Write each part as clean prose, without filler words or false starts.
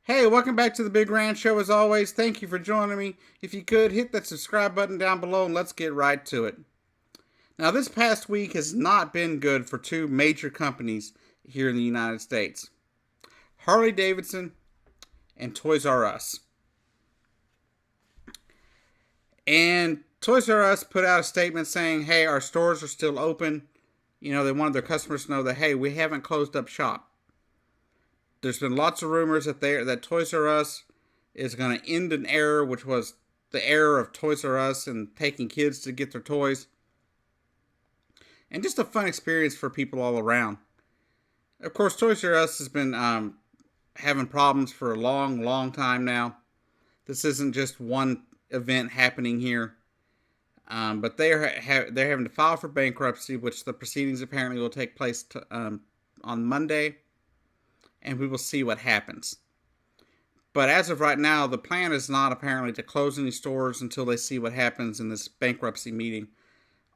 Hey, welcome back to the Big Rand Show. As always, thank you for joining me. If you could, hit that subscribe button down below and let's get right to it. Now, this past week has not been good for two major companies here in the United States, Harley-Davidson and Toys R Us. And Toys R Us put out a statement saying, hey, our stores are still open. They wanted their customers to know that, hey, we haven't closed up shop. There's been lots of rumors that Toys R Us is going to end an era, which was the era of Toys R Us and taking kids to get their toys. And just a fun experience for people all around. Of course, Toys R Us has been having problems for a long, long time now. This isn't just one event happening here. But they're having to file for bankruptcy, which the proceedings apparently will take place on Monday. And we will see what happens. But as of right now, the plan is not apparently to close any stores until they see what happens in this bankruptcy meeting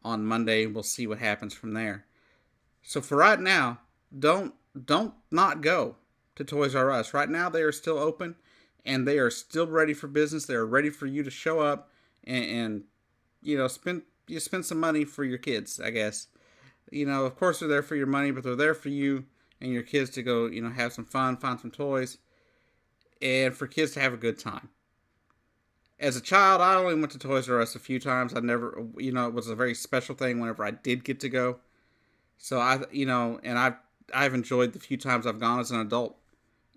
on Monday. We'll see what happens from there. So for right now, don't not go to Toys R Us. Right now, they are still open and they are still ready for business. They are ready for you to show up and spend some money for your kids, I guess. Of course they're there for your money, but they're there for you and your kids to go, have some fun, find some toys, and for kids to have a good time. As a child, I only went to Toys R Us a few times. I never, it was a very special thing whenever I did get to go. So I've enjoyed the few times I've gone as an adult.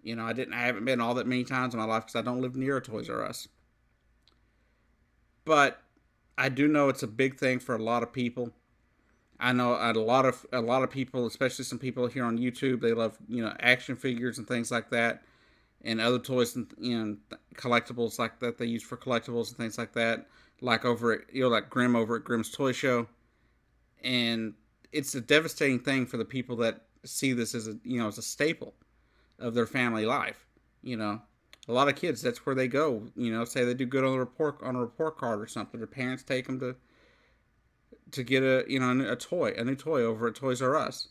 I haven't been all that many times in my life because I don't live near a Toys R Us. But I do know it's a big thing for a lot of people. I know a lot of people, especially some people here on YouTube, they love action figures and things like that, and other toys and collectibles like that they use for collectibles and things like that, like over at like Grimm over at Grimm's Toy Show, and it's a devastating thing for the people that see this as a staple of their family life. A lot of kids, that's where they go. Say they do good on a report card or something. Their parents take them to get a new toy over at Toys R Us.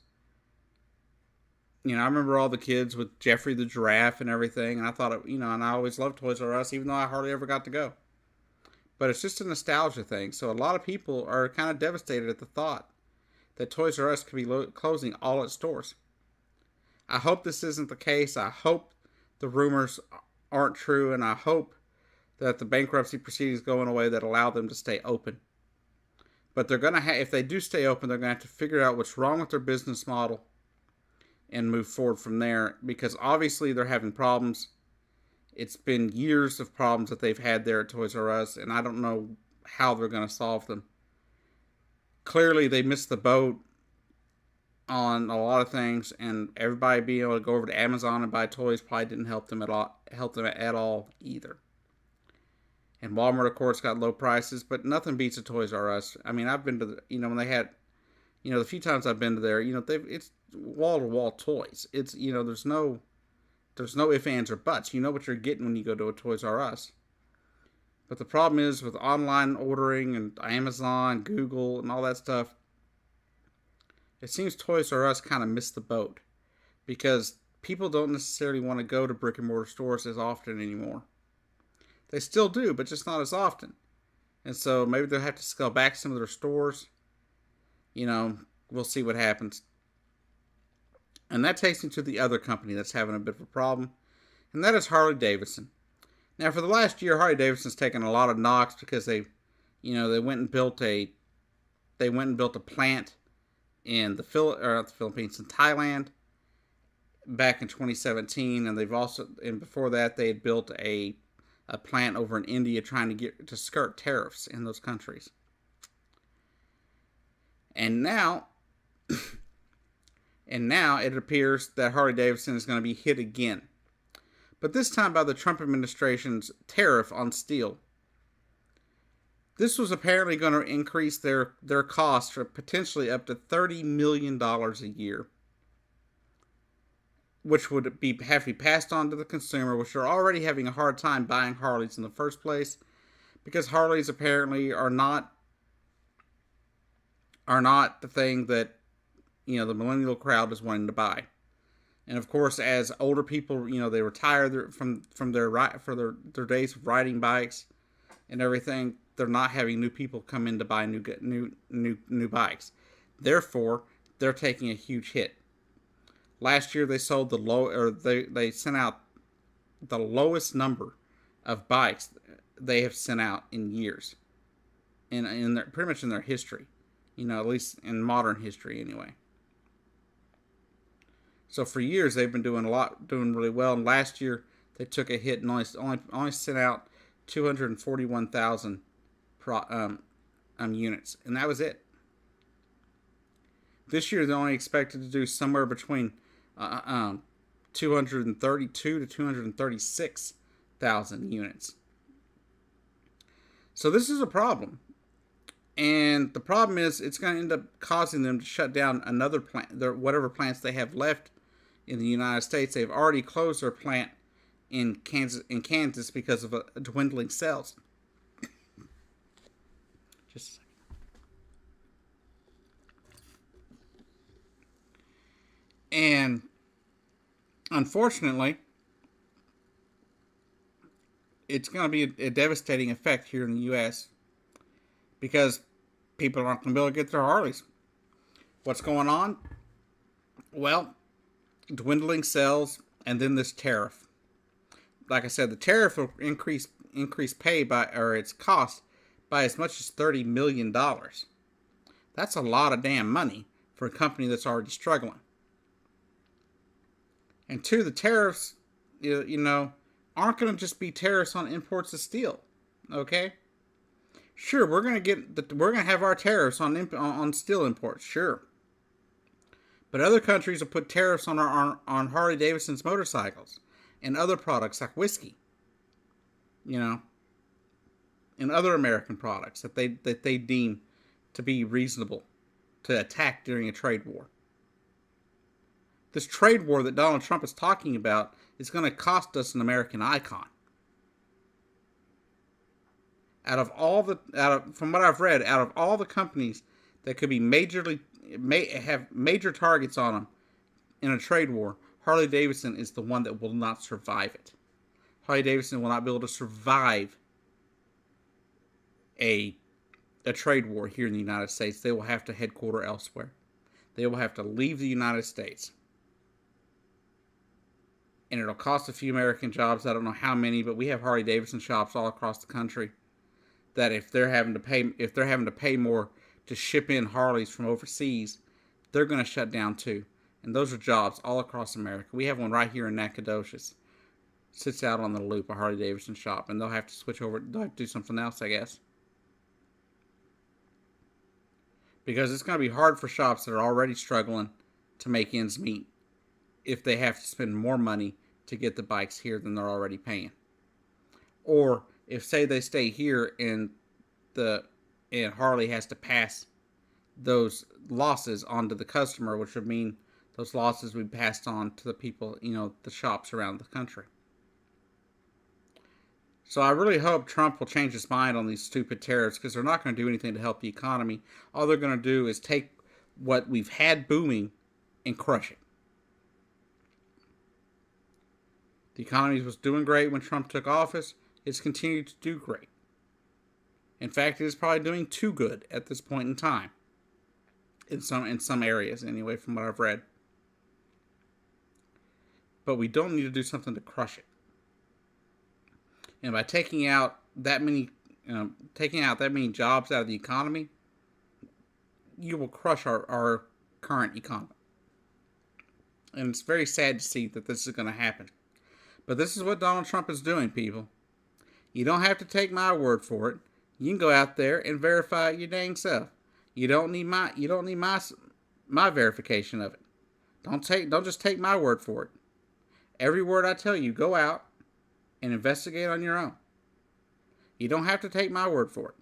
I remember all the kids with Jeffrey the Giraffe and everything, and I thought and I always loved Toys R Us, even though I hardly ever got to go. But it's just a nostalgia thing. So a lot of people are kind of devastated at the thought that Toys R Us could be closing all its stores. I hope this isn't the case. I hope the rumors aren't true, and I hope that the bankruptcy proceedings go in a way that allow them to stay open. But they're going to if they do stay open, they're going to have to figure out what's wrong with their business model and move forward from there, because obviously they're having problems. It's been years of problems that they've had there at Toys R Us, and I don't know how they're going to solve them. Clearly, they missed the boat on a lot of things, and everybody being able to go over to Amazon and buy toys probably didn't help them at all either. And Walmart, of course, got low prices, but nothing beats a Toys R Us. I mean, I've been to when they had, the few times I've been to there, it's wall-to-wall toys. It's, there's no ifs, ands, or buts. You know what you're getting when you go to a Toys R Us. But the problem is with online ordering and Amazon, Google, and all that stuff, it seems Toys R Us kind of missed the boat, because people don't necessarily want to go to brick-and-mortar stores as often anymore. They still do, but just not as often. And so maybe they'll have to scale back some of their stores. We'll see what happens. And that takes me to the other company that's having a bit of a problem, and that is Harley-Davidson. Now, for the last year, Harley-Davidson's taken a lot of knocks because they went and built a plant in the Philippines, in Thailand, back in 2017, and before that they had built a plant over in India trying to skirt tariffs in those countries. And now it appears that Harley-Davidson is going to be hit again. But this time by the Trump administration's tariff on steel. This was apparently going to increase their cost for potentially up to $30 million a year, which would have to be passed on to the consumer, which are already having a hard time buying Harleys in the first place, because Harleys apparently are not the thing that the millennial crowd is wanting to buy. And of course, as older people, they retire from their days of riding bikes and everything, they're not having new people come in to buy new bikes. Therefore, they're taking a huge hit. Last year, they sold they sent out the lowest number of bikes they have sent out in years, pretty much in their history, at least in modern history anyway. So for years they've been doing really well. And last year they took a hit and only sent out 241,000 units, and that was it. This year they're only expected to do somewhere between 232 to 236,000 units. So this is a problem. And the problem is it's going to end up causing them to shut down another plant, whatever plants they have left in the United States. They've already closed their plant in Kansas because of dwindling sales. Just a second. And unfortunately, it's going to be a devastating effect here in the U.S. because people aren't going to be able to get their Harleys. What's going on? Well, dwindling sales, and then this tariff. Like I said, the tariff will increase pay its cost by as much as $30 million. That's a lot of damn money for a company that's already struggling. And two, the tariffs, aren't going to just be tariffs on imports of steel. Okay? Sure, we're going to have our tariffs on steel imports, sure. But other countries will put tariffs on Harley-Davidson's motorcycles and other products like whiskey, and other American products that they deem to be reasonable to attack during a trade war. This trade war that Donald Trump is talking about is going to cost us an American icon. From what I've read, out of all the companies that could be have major targets on them in a trade war, Harley-Davidson is the one that will not survive it. Harley-Davidson will not be able to survive a trade war here in the United States. They will have to headquarter elsewhere. They will have to leave the United States. And it'll cost a few American jobs. I don't know how many, but we have Harley-Davidson shops all across the country that if they're having to pay more to ship in Harleys from overseas, they're going to shut down too. And those are jobs all across America. We have one right here in Nacogdoches. Sits out on the loop, a Harley-Davidson shop, and they'll have to switch over. They'll have to do something else, I guess. Because it's going to be hard for shops that are already struggling to make ends meet if they have to spend more money to get the bikes here than they're already paying. Or if, say, they stay here and Harley has to pass those losses onto the customer, which would mean those losses would be passed on to the people, the shops around the country. So I really hope Trump will change his mind on these stupid tariffs, because they're not going to do anything to help the economy. All they're going to do is take what we've had booming and crush it. The economy was doing great when Trump took office. It's continued to do great. In fact, it is probably doing too good at this point in time. In some areas, anyway, from what I've read. But we don't need to do something to crush it. And by taking out that many jobs out of the economy, you will crush our current economy. And it's very sad to see that this is going to happen. But this is what Donald Trump is doing, people. You don't have to take my word for it. You can go out there and verify it your dang self. You don't need my verification of it. Don't just take my word for it. Every word I tell you, go out and investigate on your own. You don't have to take my word for it.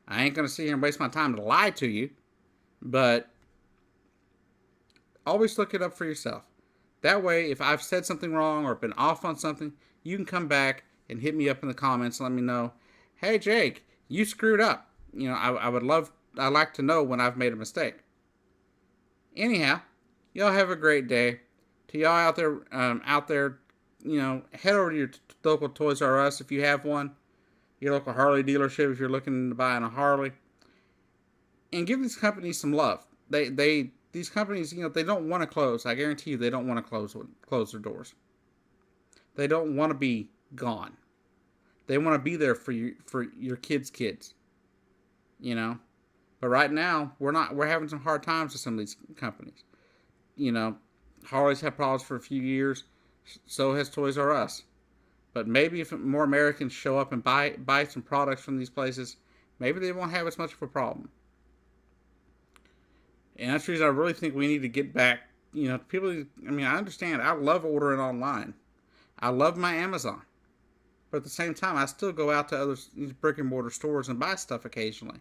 I ain't going to sit here and waste my time to lie to you, but always look it up for yourself. That way, if I've said something wrong or been off on something, you can come back and hit me up in the comments and let me know, hey, Jake, you screwed up. I'd like to know when I've made a mistake. Anyhow, y'all have a great day. To y'all out there, head over to your local Toys R Us if you have one, your local Harley dealership if you're looking to buy a Harley, and give these companies some love. These companies, they don't want to close. I guarantee you, they don't want to close their doors. They don't want to be gone. They want to be there for your kids. You know, but right now we're having some hard times with some of these companies. Harley's had problems for a few years. So has Toys R Us. But maybe if more Americans show up and buy some products from these places, maybe they won't have as much of a problem. And that's the reason I really think we need to get back. People. I mean, I understand. I love ordering online. I love my Amazon. But at the same time, I still go out to other brick and mortar stores and buy stuff occasionally.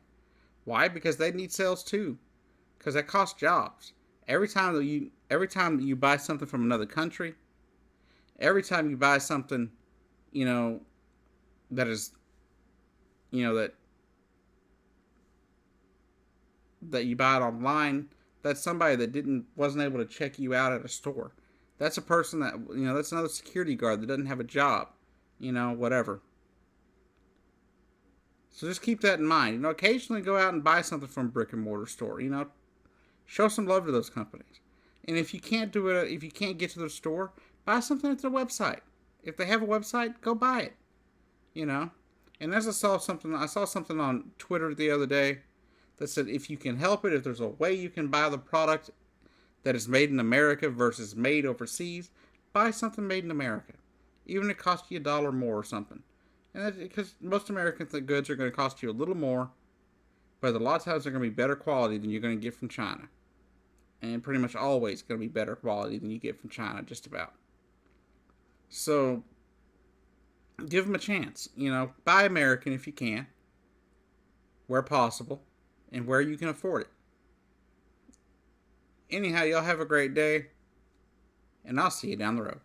Why? Because they need sales too. Because that costs jobs. Every time that you buy something from another country, every time you buy something, that is, that you buy it online, that's somebody that wasn't able to check you out at a store. That's a person that, that's another security guard that doesn't have a job, whatever. So just keep that in mind. Occasionally go out and buy something from a brick and mortar store. Show some love to those companies. And if you can't do it, if you can't get to their store, buy something at their website. If they have a website, go buy it. And as I saw something on Twitter the other day that said if you can help it, if there's a way you can buy the product that is made in America versus made overseas, buy something made in America. Even if it costs you $1 more or something. And that's because most American goods are going to cost you a little more, but a lot of times they're going to be better quality than you're going to get from China. And pretty much always going to be better quality than you get from China, just about. So, give them a chance. Buy American if you can, where possible, and where you can afford it. Anyhow, y'all have a great day, and I'll see you down the road.